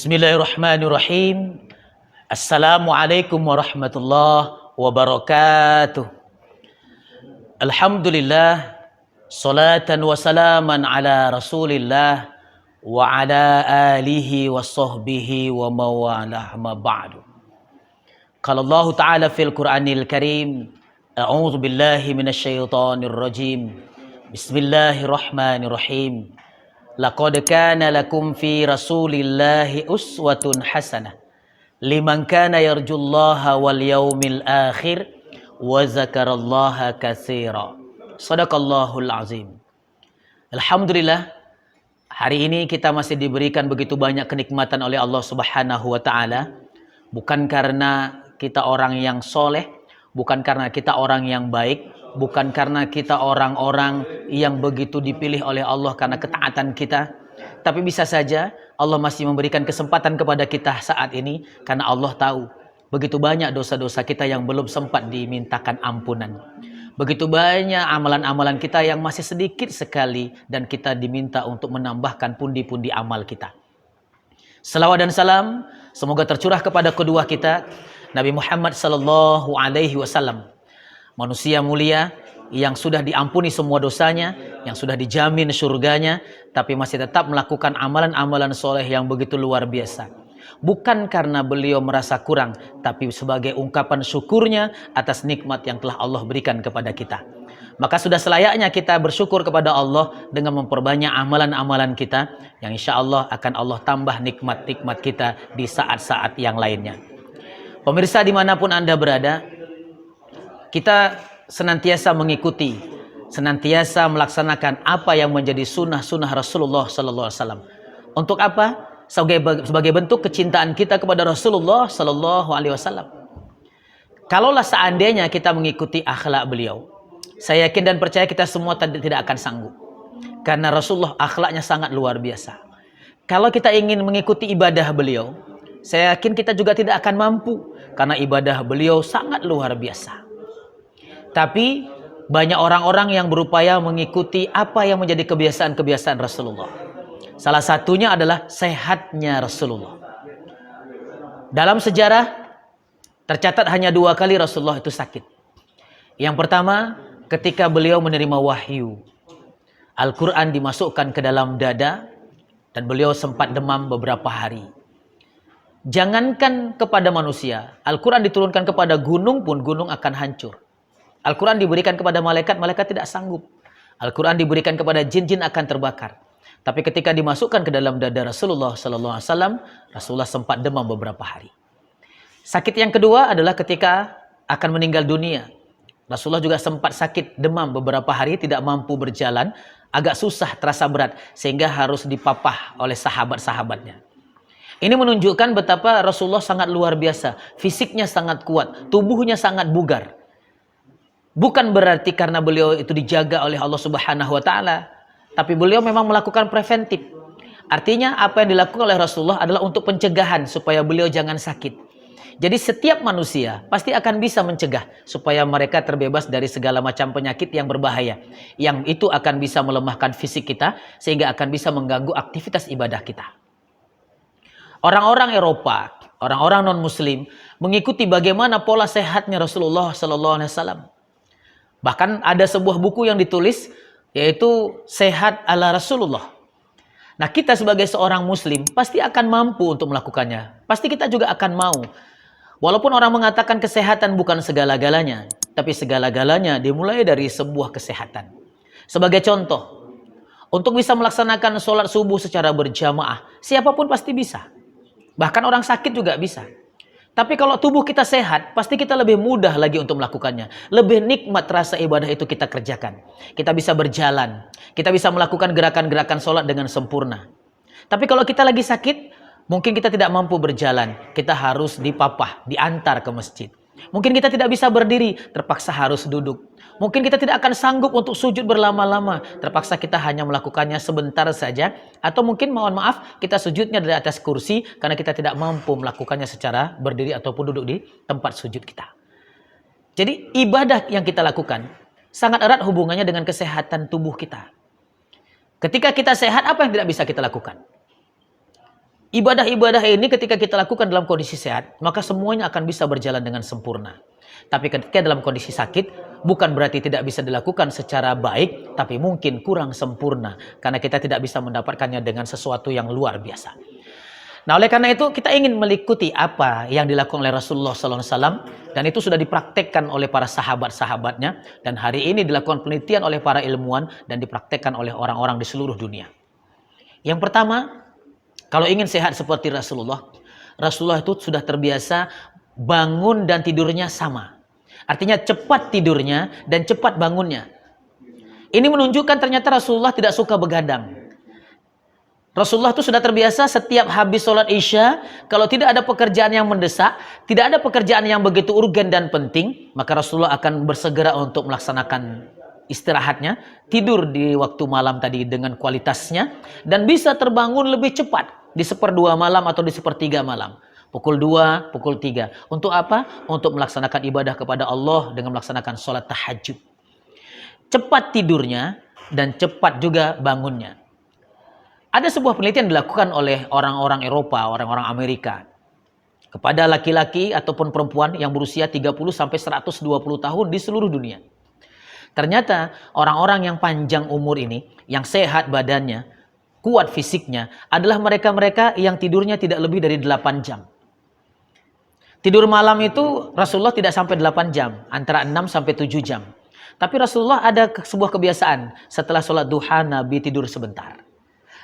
Bismillahirrahmanirrahim. Assalamualaikum warahmatullahi wabarakatuh. Alhamdulillah, salatan wa salaman ala rasulillah wa ala alihi wa sahbihi wa mawalah ma ba'du. Qala Allah Ta'ala fil Qur'anil Karim, a'udzu billahi minasyaitonir rajim. Bismillahirrahmanirrahim. Laqad kana lakum fi rasulillahi uswatun hasanah liman kana yarjullaha wal yaumil akhir wa zakarallaha katsira. Shadaqallahul azim. Alhamdulillah, hari ini kita masih diberikan begitu banyak kenikmatan oleh Allah Subhanahu wa taala, bukan karena kita orang yang soleh, bukan karena kita orang yang baik, bukan karena kita orang-orang yang begitu dipilih oleh Allah karena ketaatan kita, tapi bisa saja Allah masih memberikan kesempatan kepada kita saat ini karena Allah tahu begitu banyak dosa-dosa kita yang belum sempat dimintakan ampunan. Begitu banyak amalan-amalan kita yang masih sedikit sekali dan kita diminta untuk menambahkan pundi-pundi amal kita. Selawat dan salam semoga tercurah kepada kedua kita, Nabi Muhammad sallallahu alaihi wasallam. Manusia mulia yang sudah diampuni semua dosanya, yang sudah dijamin surganya, tapi masih tetap melakukan amalan-amalan soleh yang begitu luar biasa. Bukan karena beliau merasa kurang, tapi sebagai ungkapan syukurnya atas nikmat yang telah Allah berikan kepada kita. Maka sudah selayaknya kita bersyukur kepada Allah dengan memperbanyak amalan-amalan kita, yang insya Allah akan Allah tambah nikmat-nikmat kita di saat-saat yang lainnya. Pemirsa dimanapun Anda berada, kita senantiasa mengikuti, senantiasa melaksanakan apa yang menjadi sunnah-sunnah Rasulullah Sallallahu Alaihi Wasallam. Untuk apa? Sebagai bentuk kecintaan kita kepada Rasulullah Sallallahu Alaihi Wasallam. Kalaulah seandainya kita mengikuti akhlak beliau, saya yakin dan percaya kita semua tidak akan sanggup. Karena Rasulullah akhlaknya sangat luar biasa. Kalau kita ingin mengikuti ibadah beliau, saya yakin kita juga tidak akan mampu. Karena ibadah beliau sangat luar biasa. Tapi banyak orang-orang yang berupaya mengikuti apa yang menjadi kebiasaan-kebiasaan Rasulullah. Salah satunya adalah sehatnya Rasulullah. Dalam sejarah tercatat hanya 2 kali Rasulullah itu sakit. Yang pertama ketika beliau menerima wahyu. Al-Quran dimasukkan ke dalam dada dan beliau sempat demam beberapa hari. Jangankan kepada manusia, Al-Quran diturunkan kepada gunung pun gunung akan hancur. Al-Quran diberikan kepada malaikat, malaikat tidak sanggup. Al-Quran diberikan kepada jin, jin akan terbakar. Tapi ketika dimasukkan ke dalam dada Rasulullah SAW, Rasulullah sempat demam beberapa hari. Sakit yang kedua adalah ketika akan meninggal dunia. Rasulullah juga sempat sakit demam beberapa hari, tidak mampu berjalan, agak susah, terasa berat, sehingga harus dipapah oleh sahabat-sahabatnya. Ini menunjukkan betapa Rasulullah sangat luar biasa. Fisiknya sangat kuat, tubuhnya sangat bugar. Bukan berarti karena beliau itu dijaga oleh Allah Subhanahu wa taala, tapi beliau memang melakukan preventif. Artinya apa yang dilakukan oleh Rasulullah adalah untuk pencegahan supaya beliau jangan sakit. Jadi setiap manusia pasti akan bisa mencegah supaya mereka terbebas dari segala macam penyakit yang berbahaya. Yang itu akan bisa melemahkan fisik kita sehingga akan bisa mengganggu aktivitas ibadah kita. Orang-orang Eropa, orang-orang non-muslim mengikuti bagaimana pola sehatnya Rasulullah sallallahu alaihi wasallam. Bahkan ada sebuah buku yang ditulis yaitu Sehat ala Rasulullah. Nah, kita sebagai seorang muslim pasti akan mampu untuk melakukannya. Pasti kita juga akan mau. Walaupun orang mengatakan kesehatan bukan segala-galanya, tapi segala-galanya dimulai dari sebuah kesehatan. Sebagai contoh, untuk bisa melaksanakan sholat subuh secara berjamaah, siapapun pasti bisa. Bahkan orang sakit juga bisa. Tapi kalau tubuh kita sehat, pasti kita lebih mudah lagi untuk melakukannya. Lebih nikmat rasa ibadah itu kita kerjakan. Kita bisa berjalan. Kita bisa melakukan gerakan-gerakan sholat dengan sempurna. Tapi kalau kita lagi sakit, mungkin kita tidak mampu berjalan. Kita harus dipapah, diantar ke masjid. Mungkin kita tidak bisa berdiri, terpaksa harus duduk. Mungkin kita tidak akan sanggup untuk sujud berlama-lama, terpaksa kita hanya melakukannya sebentar saja. Atau mungkin mohon maaf, kita sujudnya dari atas kursi karena kita tidak mampu melakukannya secara berdiri ataupun duduk di tempat sujud kita. Jadi ibadah yang kita lakukan sangat erat hubungannya dengan kesehatan tubuh kita. Ketika kita sehat, apa yang tidak bisa kita lakukan? Ibadah-ibadah ini ketika kita lakukan dalam kondisi sehat, maka semuanya akan bisa berjalan dengan sempurna. Tapi ketika dalam kondisi sakit, bukan berarti tidak bisa dilakukan secara baik, tapi mungkin kurang sempurna. Karena kita tidak bisa mendapatkannya dengan sesuatu yang luar biasa. Nah, oleh karena itu kita ingin mengikuti apa yang dilakukan oleh Rasulullah SAW, dan itu sudah dipraktekkan oleh para sahabat-sahabatnya, dan hari ini dilakukan penelitian oleh para ilmuwan dan dipraktekkan oleh orang-orang di seluruh dunia. Yang pertama, kalau ingin sehat seperti Rasulullah, Rasulullah itu sudah terbiasa bangun dan tidurnya sama. Artinya cepat tidurnya dan cepat bangunnya. Ini menunjukkan ternyata Rasulullah tidak suka begadang. Rasulullah itu sudah terbiasa setiap habis sholat Isya, kalau tidak ada pekerjaan yang mendesak, tidak ada pekerjaan yang begitu urgen dan penting, maka Rasulullah akan bersegera untuk melaksanakan istirahatnya, tidur di waktu malam tadi dengan kualitasnya, dan bisa terbangun lebih cepat di 1/2 malam atau di 1/3 malam. Pukul 2, pukul 3. Untuk apa? Untuk melaksanakan ibadah kepada Allah dengan melaksanakan sholat tahajud. Cepat tidurnya dan cepat juga bangunnya. Ada sebuah penelitian dilakukan oleh orang-orang Eropa, orang-orang Amerika, kepada laki-laki ataupun perempuan yang berusia 30-120 tahun di seluruh dunia. Ternyata orang-orang yang panjang umur ini, yang sehat badannya, kuat fisiknya, adalah mereka-mereka yang tidurnya tidak lebih dari 8 jam. Tidur malam itu Rasulullah tidak sampai 8 jam, antara 6 sampai 7 jam. Tapi Rasulullah ada sebuah kebiasaan, setelah sholat duha Nabi tidur sebentar.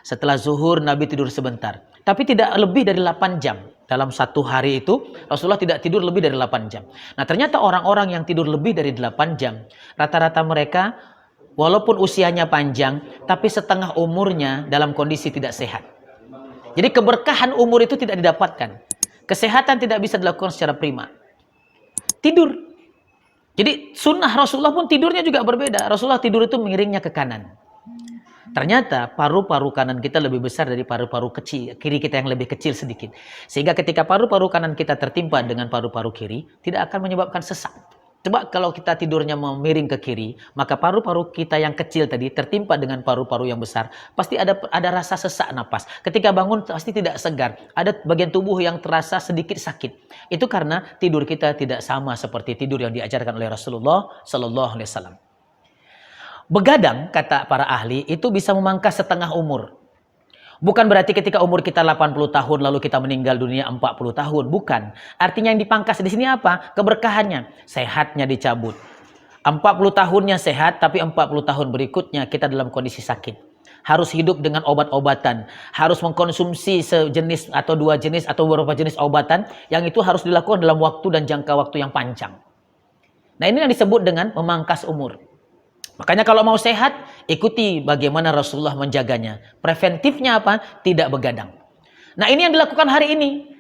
Setelah zuhur Nabi tidur sebentar. Tapi tidak lebih dari 8 jam. Dalam satu hari itu Rasulullah tidak tidur lebih dari 8 jam. Nah, ternyata orang-orang yang tidur lebih dari 8 jam, rata-rata mereka walaupun usianya panjang, tapi setengah umurnya dalam kondisi tidak sehat. Jadi keberkahan umur itu tidak didapatkan. Kesehatan tidak bisa dilakukan secara prima. Tidur. Jadi sunnah Rasulullah pun tidurnya juga berbeda. Rasulullah tidur itu miringnya ke kanan. Ternyata paru-paru kanan kita lebih besar dari paru-paru kiri kita yang lebih kecil sedikit. Sehingga ketika paru-paru kanan kita tertimpa dengan paru-paru kiri, tidak akan menyebabkan sesak. Coba kalau kita tidurnya memiring ke kiri, maka paru-paru kita yang kecil tadi tertimpa dengan paru-paru yang besar, pasti ada rasa sesak napas. Ketika bangun pasti tidak segar. Ada bagian tubuh yang terasa sedikit sakit. Itu karena tidur kita tidak sama seperti tidur yang diajarkan oleh Rasulullah Sallallahu Alaihi Wasallam. Begadang, kata para ahli, itu bisa memangkas setengah umur. Bukan berarti ketika umur kita 80 tahun lalu kita meninggal dunia 40 tahun. Bukan. Artinya yang dipangkas di sini apa? Keberkahannya. Sehatnya dicabut. 40 tahunnya sehat, tapi 40 tahun berikutnya kita dalam kondisi sakit. Harus hidup dengan obat-obatan. Harus mengkonsumsi sejenis atau 2 jenis atau beberapa jenis obatan. Yang itu harus dilakukan dalam waktu dan jangka waktu yang panjang. Nah, ini yang disebut dengan memangkas umur. Makanya kalau mau sehat, ikuti bagaimana Rasulullah menjaganya. Preventifnya apa? Tidak begadang. Nah, ini yang dilakukan hari ini.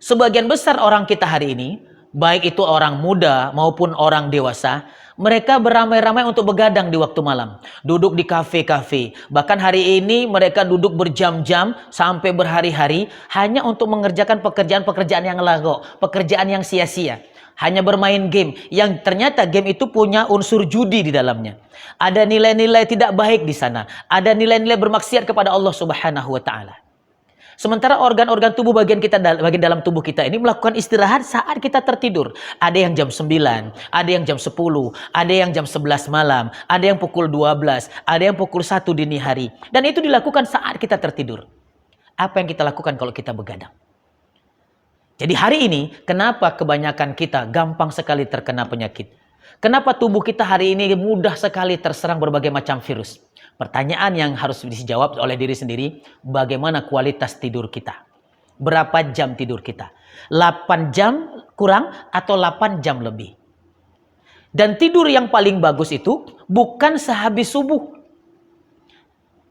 Sebagian besar orang kita hari ini, baik itu orang muda maupun orang dewasa, mereka beramai-ramai untuk begadang di waktu malam. Duduk di kafe-kafe. Bahkan hari ini mereka duduk berjam-jam sampai berhari-hari hanya untuk mengerjakan pekerjaan-pekerjaan yang lago, pekerjaan yang sia-sia. Hanya bermain game yang ternyata game itu punya unsur judi di dalamnya. Ada nilai-nilai tidak baik di sana. Ada nilai-nilai bermaksiat kepada Allah Subhanahu wa taala. Sementara organ-organ tubuh bagian dalam tubuh kita ini melakukan istirahat saat kita tertidur. Ada yang jam 9, ada yang jam 10, ada yang jam 11 malam, ada yang pukul 12, ada yang pukul 1 dini hari. Dan itu dilakukan saat kita tertidur. Apa yang kita lakukan kalau kita begadang? Jadi hari ini, kenapa kebanyakan kita gampang sekali terkena penyakit? Kenapa tubuh kita hari ini mudah sekali terserang berbagai macam virus? Pertanyaan yang harus dijawab oleh diri sendiri, bagaimana kualitas tidur kita? Berapa jam tidur kita? 8 jam kurang atau 8 jam lebih? Dan tidur yang paling bagus itu bukan sehabis subuh,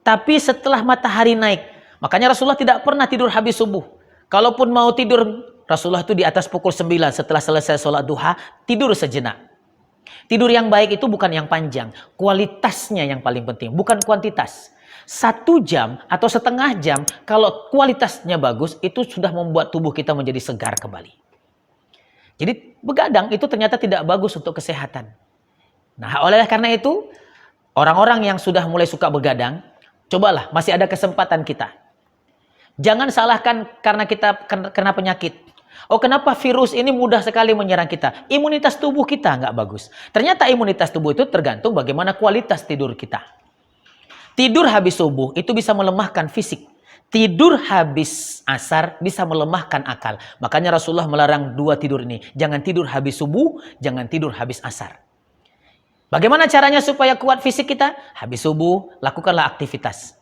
tapi setelah matahari naik. Makanya Rasulullah tidak pernah tidur habis subuh. Kalaupun mau tidur, Rasulullah itu di atas pukul 9 setelah selesai sholat duha, tidur sejenak. Tidur yang baik itu bukan yang panjang. Kualitasnya yang paling penting, bukan kuantitas. 1 jam atau setengah jam, kalau kualitasnya bagus, itu sudah membuat tubuh kita menjadi segar kembali. Jadi begadang itu ternyata tidak bagus untuk kesehatan. Nah, oleh karena itu, orang-orang yang sudah mulai suka begadang, cobalah, masih ada kesempatan kita. Jangan salahkan karena kita kena penyakit. Oh, kenapa virus ini mudah sekali menyerang kita? Imunitas tubuh kita nggak bagus. Ternyata imunitas tubuh itu tergantung bagaimana kualitas tidur kita. Tidur habis subuh itu bisa melemahkan fisik. Tidur habis asar bisa melemahkan akal. Makanya Rasulullah melarang dua tidur ini. Jangan tidur habis subuh, jangan tidur habis asar. Bagaimana caranya supaya kuat fisik kita? Habis subuh, lakukanlah aktivitas.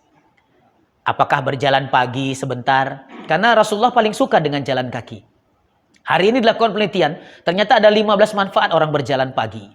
Apakah berjalan pagi sebentar? Karena Rasulullah paling suka dengan jalan kaki. Hari ini dilakukan penelitian, ternyata ada 15 manfaat orang berjalan pagi.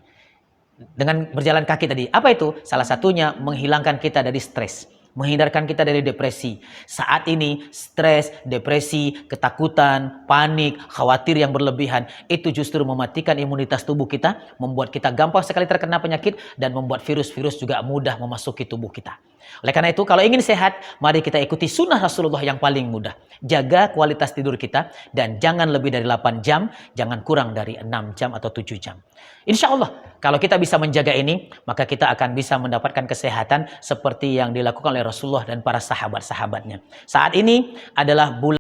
Dengan berjalan kaki tadi. Apa itu? Salah satunya menghilangkan kita dari stres. Menghindarkan kita dari depresi. Saat ini stres, depresi, ketakutan, panik, khawatir yang berlebihan itu justru mematikan imunitas tubuh kita, membuat kita gampang sekali terkena penyakit dan membuat virus-virus juga mudah memasuki tubuh kita. Oleh karena itu, kalau ingin sehat, mari kita ikuti sunnah Rasulullah yang paling mudah. Jaga kualitas tidur kita dan jangan lebih dari 8 jam, jangan kurang dari 6 jam atau 7 jam. Insya Allah, kalau kita bisa menjaga ini, maka kita akan bisa mendapatkan kesehatan seperti yang dilakukan oleh Rasulullah dan para sahabat-sahabatnya. Saat ini adalah bulan